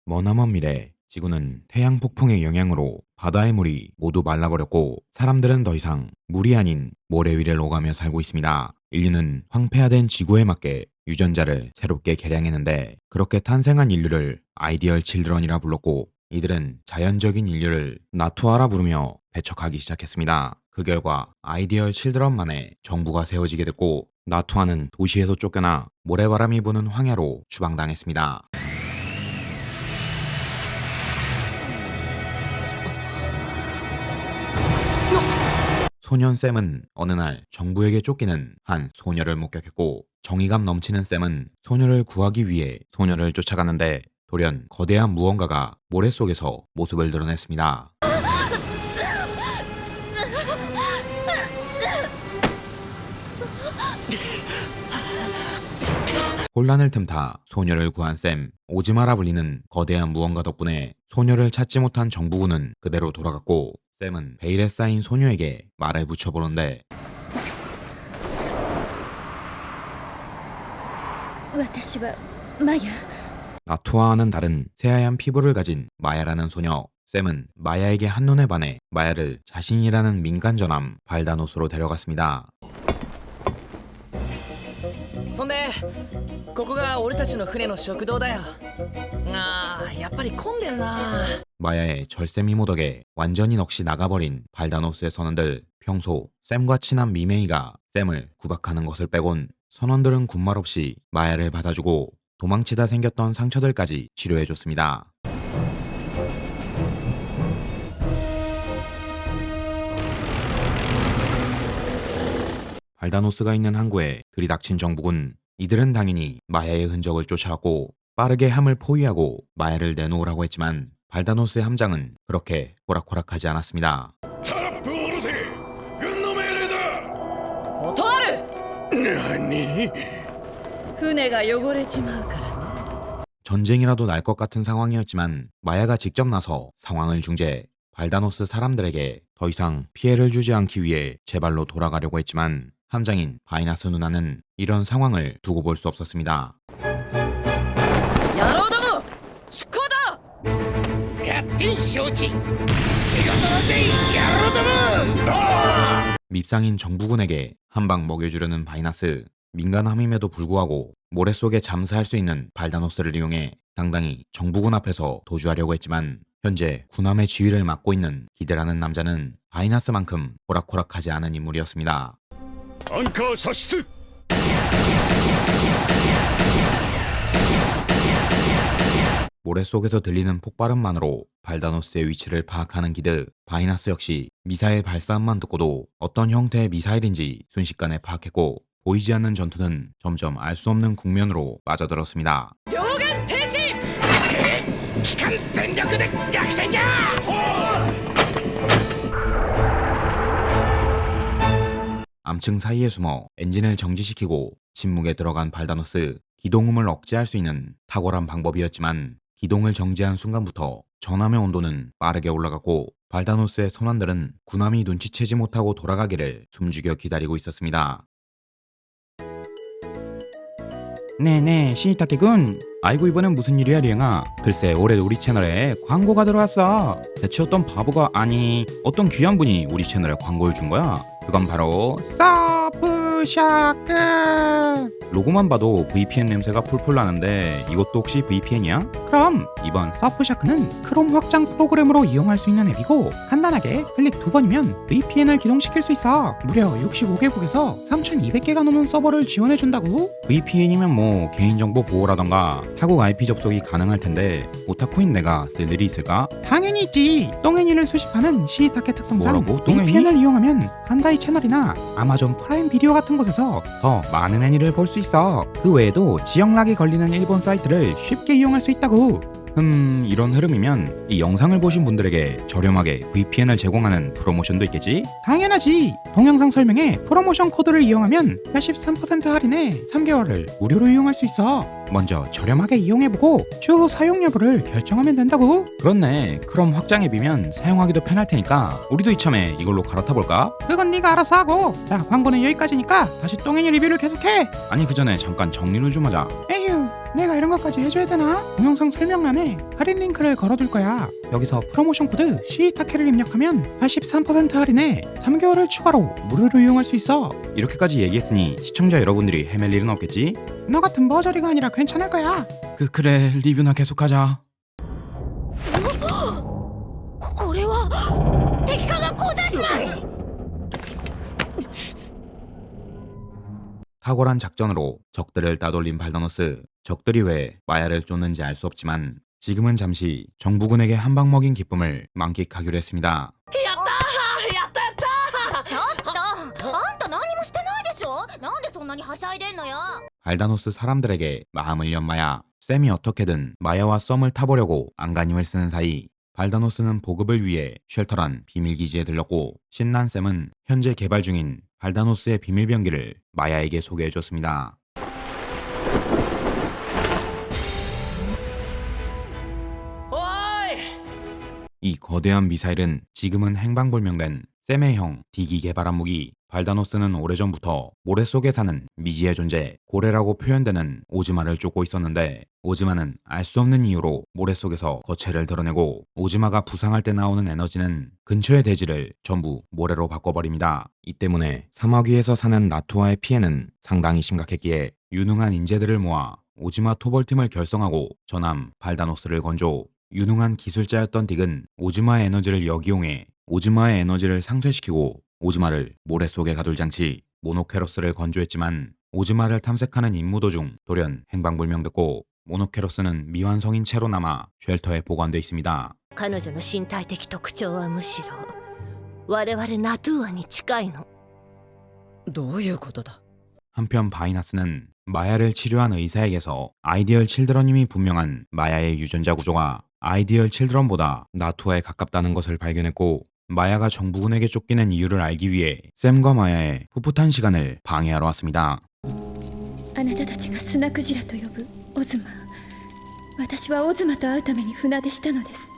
머나먼 미래, 지구는 태양 폭풍의 영향으로 바다의 물이 모두 말라버렸고 사람들은 더 이상 물이 아닌 모래 위를 오가며 살고 있습니다. 인류는 황폐화된 지구에 맞게 유전자를 새롭게 개량했는데 그렇게 탄생한 인류를 아이디얼 칠드런이라 불렀고 이들은 자연적인 인류를 나투아라 부르며 배척하기 시작했습니다. 그 결과 아이디얼 칠드런만의 정부가 세워지게 됐고 나투아는 도시에서 쫓겨나 모래바람이 부는 황야로 추방당했습니다. 소년 샘은 어느 날 정부에게 쫓기는 한 소녀를 목격했고 정의감 넘치는 샘은 소녀를 구하기 위해 소녀를 쫓아갔는데 돌연 거대한 무언가가 모래 속에서 모습을 드러냈습니다. 혼란을 틈타 소녀를 구한 샘, 오즈마라 불리는 거대한 무언가 덕분에 소녀를 찾지 못한 정부군은 그대로 돌아갔고 샘은 베일에 쌓인 소녀에게 말을 붙여보는데 私はマヤ。 나투아와는 다른 새하얀 피부를 가진 마야라는 소녀. 샘은 마야에게 한눈에 반해 마야를 자신이라는 민간 전함 발다노스로 데려갔습니다. そんでここが俺たちの船の食堂だよ。やっぱり混んでんな。 마야의 절세 미모 덕에 완전히 넋이 나가버린 발다노스의 선원들. 평소 샘과 친한 미메이가 샘을 구박하는 것을 빼곤 선원들은 군말 없이 마야를 받아주고 도망치다 생겼던 상처들까지 치료해줬습니다. 발다노스가 있는 항구에 들이닥친 정부군. 이들은 당연히 마야의 흔적을 쫓아왔고 빠르게 함을 포위하고 마야를 내놓으라고 했지만 발다노스의 함장은 그렇게 호락호락하지 않았습니다. タラップを下ろせ。軍の命令だ。断る。何？船が汚れちまうからね。 전쟁이라도 날 것 같은 상황이었지만 마야가 직접 나서 상황을 중재. 발다노스 사람들에게 더 이상 피해를 주지 않기 위해 제발로 돌아가려고 했지만 함장인 바이나스 누나는 이런 상황을 두고 볼 수 없었습니다. 野郎ども出航だ。勝手に承知。仕事だぜ、野郎ども。 밉상인 정부군에게 한 방 먹여주려는 바이나스. 민간 함임에도 불구하고 모래 속에 잠수할 수 있는 발다노스를 이용해 당당히 정부군 앞에서 도주하려고 했지만 현재 군함의 지휘를 맡고 있는 기대라는 남자는 바이나스만큼 호락호락하지 않은 인물이었습니다. アンカー射出。 모래 속에서 들리는 폭발음만으로 발다노스의 위치를 파악하는 기드. 바이나스 역시 미사일 발사음만 듣고도 어떤 형태의 미사일인지 순식간에 파악했고 보이지 않는 전투는 점점 알 수 없는 국면으로 빠져들었습니다. 両舷停止。機関全力で逆転じゃ。 암층 사이에 숨어 엔진을 정지시키고 침묵에 들어간 발다노스. 기동음을 억제할 수 있는 탁월한 방법이었지만 기동을 정지한 순간부터 전함의 온도는 빠르게 올라갔고 발다노스의 선원들은 군함이 눈치채지 못하고 돌아가기를 숨죽여 기다리고 있었습니다. 네네, 시이타케군. 아이고, 이번엔 무슨 일이야, 리eng아. 글쎄, 올해 우리 채널에 광고가 들어왔어. 대체 어떤 바보가, 아니 어떤 귀한 분이 우리 채널에 광고를 준 거야. 그건 바로 서프샤크. 로고만 봐도 VPN 냄새가 풀풀 나는데 이것도 혹시 VPN이야? 그럼 이번 서프샤크는 크롬 확장 프로그램으로 이용할 수 있는 앱이고 간단하게 클릭 2번이면 VPN을 기동시킬 수 있어. 무려 65개국에서 3,200개가 넘는 서버를 지원해준다고? VPN이면 뭐 개인정보 보호라던가 타국 IP 접속이 가능할 텐데 오타쿠인 내가 쓸 일이 있을까? 당연히 있지. 똥애니를 수집하는 시이타케 특성상 뭐라고? 똥애니? VPN을 이용하면 한다이 채널이나 아마존 프라임 비디오 같은 곳에서 더 많은 애니를 볼 수 있어. 그 외에도 지역락이 걸리는 일본 사이트를 쉽게 이용할 수 있다고. 이런 흐름이면 이 영상을 보신 분들에게 저렴하게 VPN을 제공하는 프로모션도 있겠지? 당연하지. 동영상 설명에 프로모션 코드를 이용하면 83% 할인해 3개월을 무료로 이용할 수 있어. 먼저 저렴하게 이용해보고 추후 사용 여부를 결정하면 된다고. 그렇네. 그럼 확장 앱이면 사용하기도 편할 테니까 우리도 이참에 이걸로 갈아타볼까? 그건 네가 알아서 하고. 자, 광고는 여기까지니까 다시 똥이니 리뷰를 계속해. 아니 그 전에 잠깐 정리를 좀 하자. 에휴, 내가 이런 것까지 해줘야 되나? 동영상 설명란에 할인 링크를 걸어둘 거야. 여기서 프로모션 코드 시타케를 입력하면 83% 할인에 3개월을 추가로 무료로 이용할 수 있어. 이렇게까지 얘기했으니 시청자 여러분들이 헤맬 일은 없겠지? 너 같은 머저리가 아니라 괜찮을 거야. 그래, 리뷰나 계속하자. これは敵艦が交代します。 탁월한 작전으로 적들을 따돌린 발다노스. 적들이 왜 마야를 쫓는지 알 수 없지만 지금은 잠시 정부군에게 한 방 먹인 기쁨을 만끽하기로 했습니다. ちょっとあんた何もしてないでしょ。なんでそんなにはしゃいでんのよ。 발다노스 사람들에게 마음을 연 마야. 샘이 어떻게든 마야와 썸을 타보려고 안간힘을 쓰는 사이 발다노스는 보급을 위해 쉘터란 비밀기지에 들렀고 신난 샘은 현재 개발 중인 발다노스의 비밀병기를 마야에게 소개해줬습니다. 이 거대한 미사일은 지금은 행방불명된 샘의 형 딕이 개발한 무기. 발다노스는 오래전부터 모래 속에 사는 미지의 존재 고래라고 표현되는 오즈마를 쫓고 있었는데 오즈마는 알 수 없는 이유로 모래 속에서 거체를 드러내고 오즈마가 부상할 때 나오는 에너지는 근처의 대지를 전부 모래로 바꿔버립니다. 이 때문에 사막 위에서 사는 나투아의 피해는 상당히 심각했기에 유능한 인재들을 모아 오즈마 토벌팀을 결성하고 전함 발다노스를 건조. 유능한 기술자였던 딕은 오즈마의 에너지를 역이용해 오즈마의 에너지를 상쇄시키고 오즈마를 모래 속에 가둘 장치 모노케로스를 건조했지만 오즈마를 탐색하는 임무 도중 돌연 행방불명됐고 모노케로스는 미완성인 채로 남아 쉘터에 보관돼 있습니다. 彼女の身体的特徴はむしろ我々ナトゥアに近いの。どういうことだ。 한편 바이나스는 마야를 치료한 의사에게서 아이디얼 칠드런임이 분명한 마야의 유전자 구조가 아이디얼 칠드런보다 나투아에 가깝다는 것을 발견했고 마야가 정부군에게 쫓기는 이유를 알기 위해 샘과 마야의 풋풋한 시간을 방해하러 왔습니다. あなたたちがスナクジラと呼ぶオズマ。私はオズマと会うために船出したのです。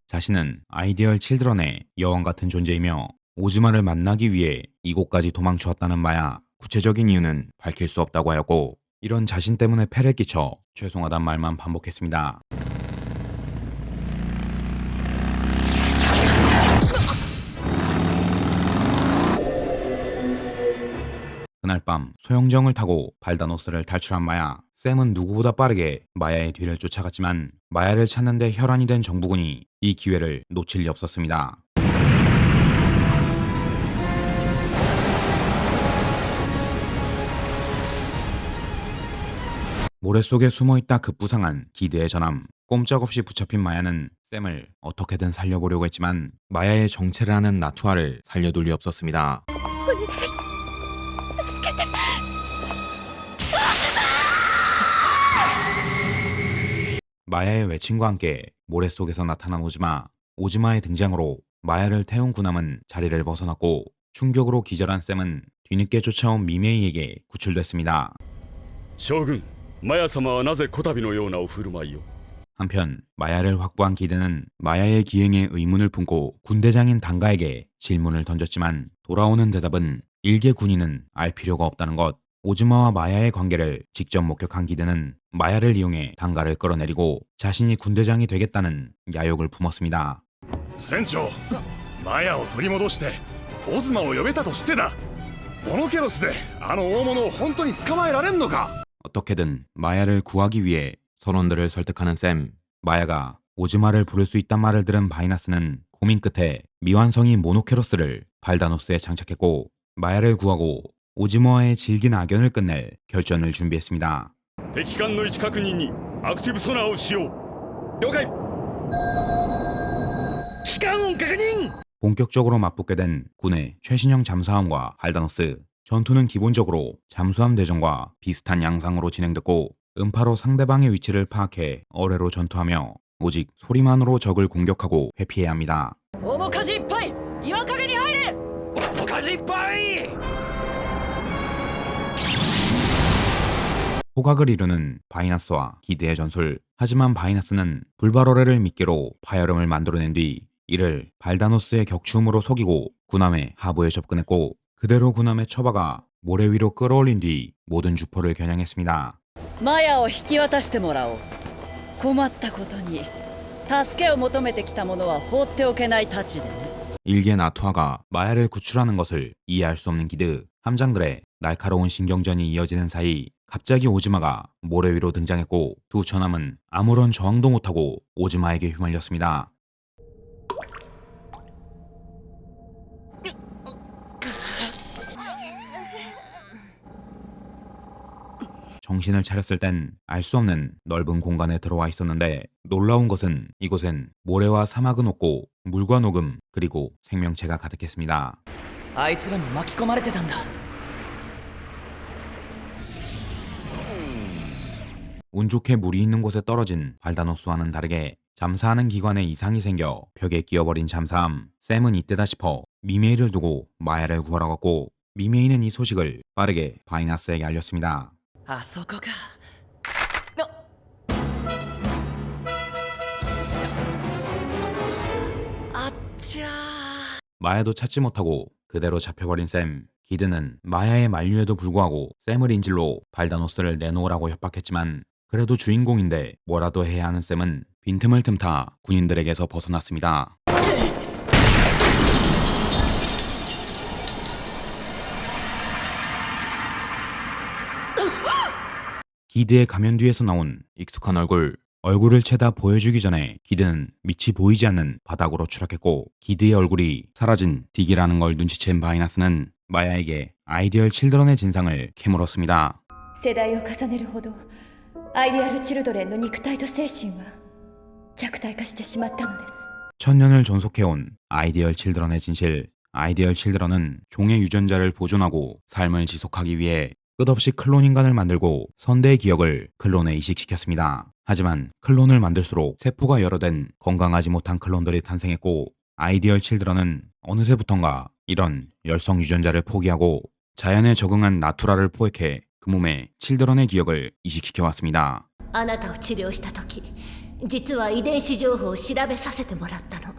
자신은 아이디얼 칠드런의 여왕 같은 존재이며 오즈마를 만나기 위해 이곳까지 도망쳐왔다는 마야. 구체적인 이유는 밝힐 수 없다고 하였고 이런 자신 때문에 패를 끼쳐 죄송하단 말만 반복했습니다. 그날 밤 소형정을 타고 발다노스를 탈출한 마야. 샘은 누구보다 빠르게 마야의 뒤를 쫓아갔지만 마야를 찾는 데 혈안이 된 정부군이 이 기회를 놓칠 리 없었습니다. 모래 속에 숨어있다 급부상한 기대의 전함. 꼼짝없이 붙잡힌 마야는 샘을 어떻게든 살려보려고 했지만 마야의 정체를 아는 나투아를 살려둘 리 없었습니다. 마야의 외침과 함께 모래 속에서 나타난 오즈마. 오즈마의 등장으로 마야를 태운 군함은 자리를 벗어났고 충격으로 기절한 샘은 뒤늦게 쫓아온 미메이에게 구출됐습니다. 将軍マヤ様はなぜこたびのようなお振る舞いを。 한편 마야를 확보한 기드는 마야의 기행에 의문을 품고 군대장인 단가에게 질문을 던졌지만 돌아오는 대답은 일개 군인은 알 필요가 없다는 것. 오즈마와 마야의 관계를 직접 목격한 기드는 마야를 이용해 단가를 끌어내리고 자신이 군대장이 되겠다는 야욕을 품었습니다. 船長マヤを取り戻してオズマを呼べたとしてだ。モノケロスであの大物を本当に捕まえられんのか。 어떻게든 마야를 구하기 위해 선원들을 설득하는 샘. 마야가 오즈마를 부를 수 있단 말을 들은 바이나스는 고민 끝에 미완성인 모노케로스를 발다노스에 장착했고 마야를 구하고 오즈마와의 질긴 악연을 끝낼 결전을 준비했습니다. 敵艦の位置確認にアクティブソナーを使用。了解。機関音確認。 본격적으로 맞붙게 된 군의 최신형 잠수함과 발다노스. 전투는 기본적으로 잠수함 대전과 비슷한 양상으로 진행됐고 음파로 상대방의 위치를 파악해 어뢰로 전투하며 오직 소리만으로 적을 공격하고 회피해야 합니다. 面舵いっぱい岩陰に入れ。面舵いっぱい。 호각을 이루는 바이나스와 기드의 전술. 하지만 바이나스는 불바로레를 미끼로 파열음을 만들어낸 뒤 이를 발다노스의 격추음으로 속이고 군함의 하부에 접근했고 그대로 군함의 처바가 모래 위로 끌어올린 뒤 모든 주포를 겨냥했습니다. マヤを引き渡してもらおう。困ったことに助けを求めてきた者は放っておけないたちでね。 일개 나투아가 마야를 구출하는 것을 이해할 수 없는 기드. 함장들의 날카로운 신경전이 이어지는 사이 갑자기 오즈마가 모래 위로 등장했고 두 처남은 아무런 저항도 못하고 오즈마에게 휘말렸습니다. 정신을 차렸을 땐 알 수 없는 넓은 공간에 들어와 있었는데 놀라운 것은 이곳엔 모래와 사막은 없고 물과 녹음 그리고 생명체가 가득했습니다. あいつらも巻き込まれてたんだ。 운 좋게 물이 있는 곳에 떨어진 발다노스와는 다르게 잠사하는 기관에 이상이 생겨 벽에 끼어버린 잠사함. 샘은 이때다 싶어 미메이를 두고 마야를 구하러 갔고 미메이는 이 소식을 빠르게 바이나스에게 알렸습니다. あそこか。あっちゃー。 마야도 찾지 못하고 그대로 잡혀버린 샘. 기드는 마야의 만류에도 불구하고 샘을 인질로 발다노스를 내놓으라고 협박했지만 그래도 주인공인데 뭐라도 해야 하는 샘은 빈틈을 틈타 군인들에게서 벗어났습니다. 기드의 가면 뒤에서 나온 익숙한 얼굴을 채다 보여주기 전에 기드는 밑이 보이지 않는 바닥으로 추락했고 기드의 얼굴이 사라진 딕이라는 걸 눈치챈 바이나스는 마야에게 아이디얼 칠드런의 진상을 캐물었습니다. 世代を重ねるほどアイデアルチルドレンの肉体と精神は弱体化してしまったのです。 천년을 존속해온 아이디얼 칠드런의 진실. 아이디얼 칠드런은 종의 유전자를 보존하고 삶을 지속하기 위해 끝없이 클론 인간을 만들고 선대의 기억을 클론에 이식시켰습니다. 하지만 클론을 만들수록 세포가 여러 된 건강하지 못한 클론들이 탄생했고 아이디얼 칠드런은 어느새부턴가 이런 열성 유전자를 포기하고 자연에 적응한 나투라를 포획해 그 몸에 칠드런의 기억을 이식시켜왔습니다. あなたを治療した時実は遺伝子情報を調べさせてもらったの。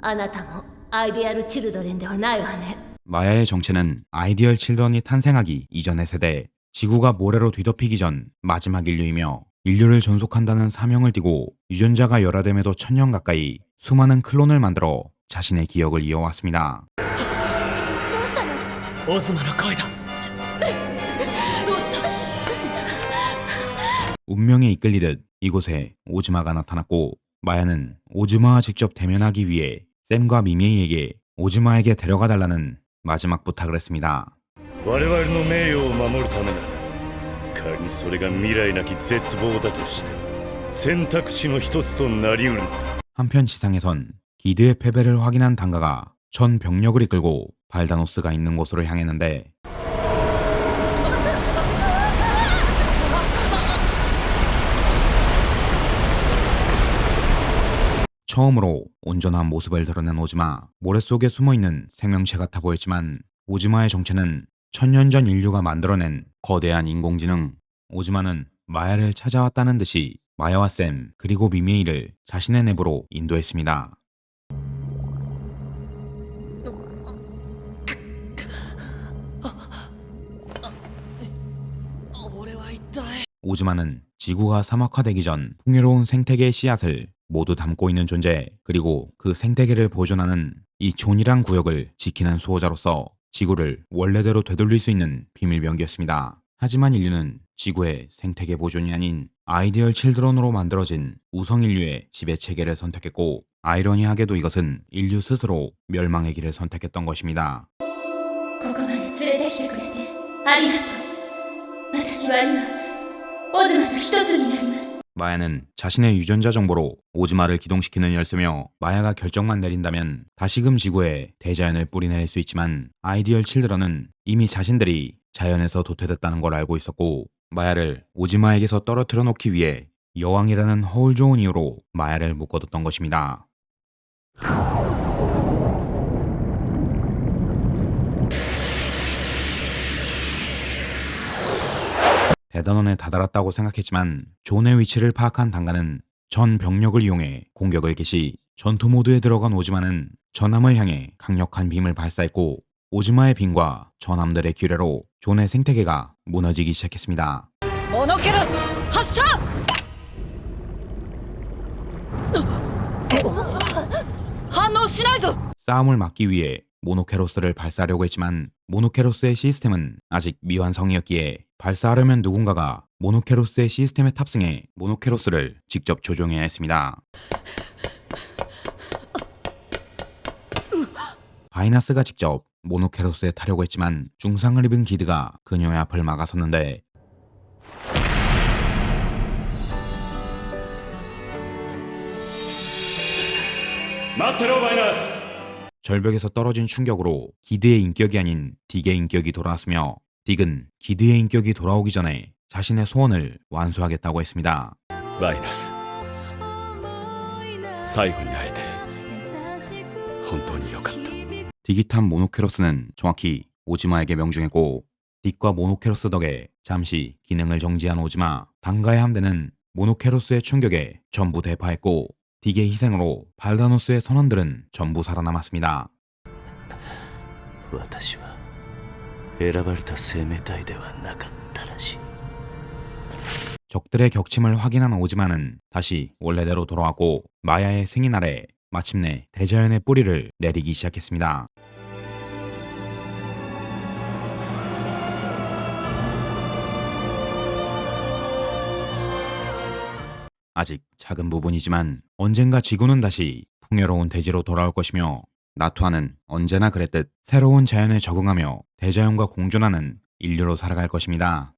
あなたもアイデアルチルドレンではないわね。 마야의 정체는 아이디얼 칠드런이 탄생하기 이전의 세대, 지구가 모래로 뒤덮이기 전 마지막 인류이며 인류를 존속한다는 사명을 띠고 유전자가 열화됨에도 1000년 가까이 수많은 클론을 만들어 자신의 기억을 이어왔습니다. どうしたの？オズマの声だ。どうした？ 운명에 이끌리듯 이곳에 오즈마가 나타났고 마야는 오즈마와 직접 대면하기 위해 샘과 미메이에게 오즈마에게 데려가달라는 마지막 부탁을 했습니다. 我々の名誉を守るためなら仮にそれが未来なき絶望だとして選択肢の一つとなりうるのだ。 한편 지상에선 기드의 패배를 확인한 단가가 전 병력을 이끌고 발다노스가 있는 곳으로 향했는데 처음으로 온전한 모습을 드러낸 오즈마. 모래 속에 숨어있는 생명체 같아 보였지만 오즈마의 정체는 1000년 전 인류가 만들어낸 거대한 인공지능. 오즈마는 마야를 찾아왔다는 듯이 마야와 샘 그리고 미메이를 자신의 내부로 인도했습니다. 俺は一体。 오즈마는 지구가 사막화되기 전 풍요로운 생태계의 씨앗을 모두 담고 있는 존재, 그리고 그 생태계를 보존하는 이 존이란 구역을 지키는 수호자로서 지구를 원래대로 되돌릴 수 있는 비밀병기였습니다. 하지만 인류는 지구의 생태계 보존이 아닌 아이디얼 칠드런으로 만들어진 우성 인류의 지배 체계를 선택했고 아이러니하게도 이것은 인류 스스로 멸망의 길을 선택했던 것입니다. ここまで連れてきてくれてありがとう。私は今オズマと一つになります。 마야는 자신의 유전자 정보로 오즈마를 기동시키는 열쇠며 마야가 결정만 내린다면 다시금 지구에 대자연을 뿌리내릴 수 있지만 아이디얼 칠드런은 이미 자신들이 자연에서 도태됐다는 걸 알고 있었고 마야를 오즈마에게서 떨어뜨려 놓기 위해 여왕이라는 허울 좋은 이유로 마야를 묶어뒀던 것입니다. 대단원에 다다랐다고 생각했지만 존의 위치를 파악한 단가는 전 병력을 이용해 공격을 개시. 전투 모드에 들어간 오즈마는 전함을 향해 강력한 빔을 발사했고 오즈마의 빔과 전함들의 규례로 존의 생태계가 무너지기 시작했습니다. モノケロス発射。反応しないぞ。 싸움을 막기 위해 모노케로스를 발사하려고 했지만 모노케로스의 시스템은 아직 미완성이었기에 발사하려면 누군가가 모노케로스의 시스템에 탑승해 모노케로스를 직접 조종해야 했습니다. 바이나스가 직접 모노케로스에 타려고 했지만 중상을 입은 기드가 그녀의 앞을 막아섰는데 마테로 바이너스. 절벽에서 떨어진 충격으로 기드의 인격이 아닌 딕의 인격이 돌아왔으며 딕은 기드의 인격이 돌아오기 전에 자신의 소원을 완수하겠다고 했습니다. バイナス最後に会えて本当によかった。 딕이 탄 모노케로스는 정확히 오즈마에게 명중했고 딕과 모노케로스 덕에 잠시 기능을 정지한 오즈마. 단가의 함대는 모노케로스의 충격에 전부 대파했고 딕의 희생으로 발다노스의 선원들은 전부 살아남았습니다. 私は選ばれた生命体ではなかったらしい。 적들의 격침을 확인한 오즈마는 다시 원래대로 돌아왔고 마야의 승인 아래 마침내 대자연의 뿌리를 내리기 시작했습니다. 아직 작은 부분이지만 언젠가 지구는 다시 풍요로운 대지로 돌아올 것이며 나투아는 언제나 그랬듯 새로운 자연에 적응하며 대자연과 공존하는 인류로 살아갈 것입니다.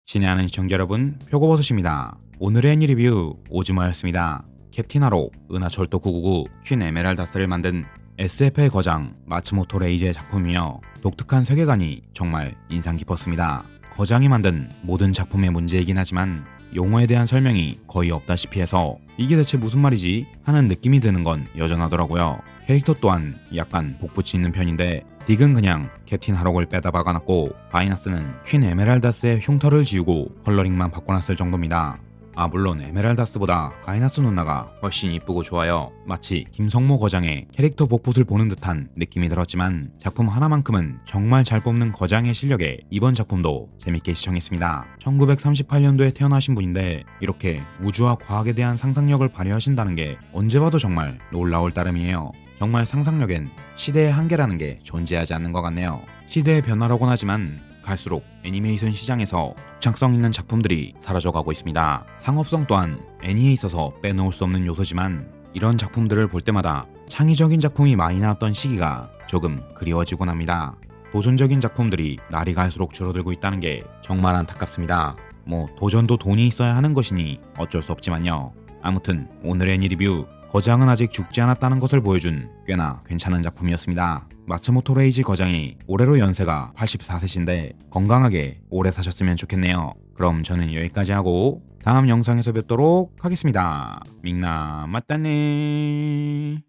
친애하는 시청자 여러분, 표고버섯입니다. 오늘의 애니 리뷰 오즈마였습니다. 캡틴 하로, 은하철도 999, 퀸 에메랄다스를 만든 SF의 거장 마츠모토 레이지의 작품이며 독특한 세계관이 정말 인상 깊었습니다. 거장이 만든 모든 작품의 문제이긴 하지만 용어에 대한 설명이 거의 없다시피 해서 이게 대체 무슨 말이지? 하는 느낌이 드는 건 여전하더라고요. 캐릭터 또한 약간 복붙이 있는 편인데 딕은 그냥 캡틴 하록을 빼다 박아놨고 바이나스는 퀸 에메랄다스의 흉터를 지우고 컬러링만 바꿔놨을 정도입니다. 아 물론 에메랄다스보다 바이나스 누나가 훨씬 이쁘고 좋아요. 마치 김성모 거장의 캐릭터 복붙을 보는 듯한 느낌이 들었지만 작품 하나만큼은 정말 잘 뽑는 거장의 실력에 이번 작품도 재밌게 시청했습니다. 1938년도에 태어나신 분인데 이렇게 우주와 과학에 대한 상상력을 발휘하신다는 게 언제 봐도 정말 놀라울 따름이에요. 정말 상상력엔 시대의 한계라는 게 존재하지 않는 것 같네요. 시대의 변화라곤 하지만 갈수록 애니메이션 시장에서 독창성 있는 작품들이 사라져가고 있습니다. 상업성 또한 애니에 있어서 빼놓을 수 없는 요소지만 이런 작품들을 볼 때마다 창의적인 작품이 많이 나왔던 시기가 조금 그리워지곤 합니다. 도전적인 작품들이 날이 갈수록 줄어들고 있다는 게 정말 안타깝습니다. 뭐 도전도 돈이 있어야 하는 것이니 어쩔 수 없지만요. 아무튼 오늘의 애니 리뷰 거장은 아직 죽지 않았다는 것을 보여준 꽤나 괜찮은 작품이었습니다. 마츠모토 레이지 거장이 올해로 연세가 84세신데 건강하게 오래 사셨으면 좋겠네요. 그럼 저는 여기까지 하고 다음 영상에서 뵙도록 하겠습니다. 밍나 맞다네.